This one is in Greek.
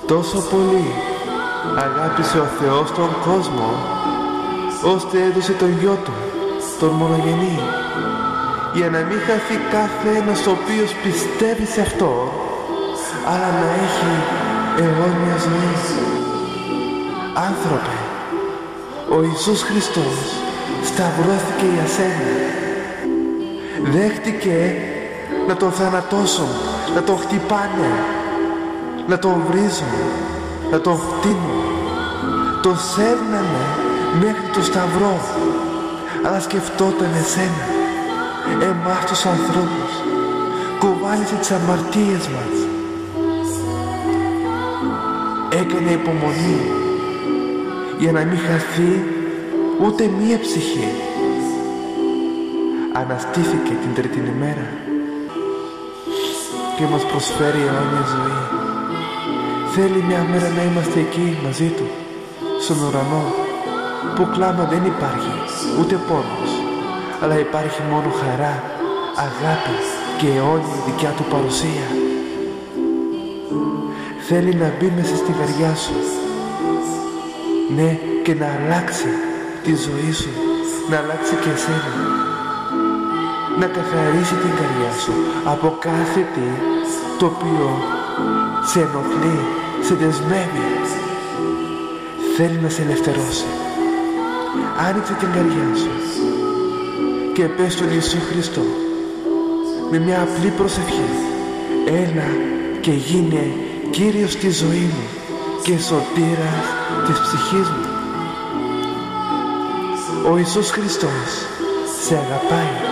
Τόσο πολύ αγάπησε ο Θεός τον κόσμο, ώστε έδωσε τον Γιο Του, τον μονογενή, για να μην χαθεί κάθε ένας ο οποίος πιστεύει σε αυτό, αλλά να έχει αιώνια ζωή. Άνθρωπε, ο Ιησούς Χριστός σταυρώθηκε για σένα. Δέχτηκε να τον θανατώσουν, να τον χτυπάνε, να τον βρίζουν, να τον φτύνουν. Τον σέρνανε μέχρι το σταυρό, αλλά σκεφτόταν εσένα, εμάς τους ανθρώπους. Κουβάλισε τις αμαρτίες μας. Έκανε υπομονή για να μην χαθεί ούτε μία ψυχή. Αναστήθηκε την τρίτη ημέρα και μας προσφέρει αιώνια ζωή. Θέλει μια μέρα να είμαστε εκεί μαζί Του, στον ουρανό, που κλάμα δεν υπάρχει, ούτε πόνος, αλλά υπάρχει μόνο χαρά, αγάπη και αιώνια δικιά Του παρουσία. Θέλει να μπει μέσα στη καρδιά σου, ναι, και να αλλάξει τη ζωή σου, να αλλάξει και εσένα, να καθαρίσει την καρδιά σου από κάθε τι το οποίο σε ενοχλεί, σε δεσμεύει. Θέλει να σε ελευθερώσει. Άνοιξε την καρδιά σου και πες στον Ιησού Χριστό με μια απλή προσευχή: έλα και γίνε Κύριος στη ζωή μου και σωτήρας της ψυχής μου. Ο Ιησούς Χριστός σε αγαπάει.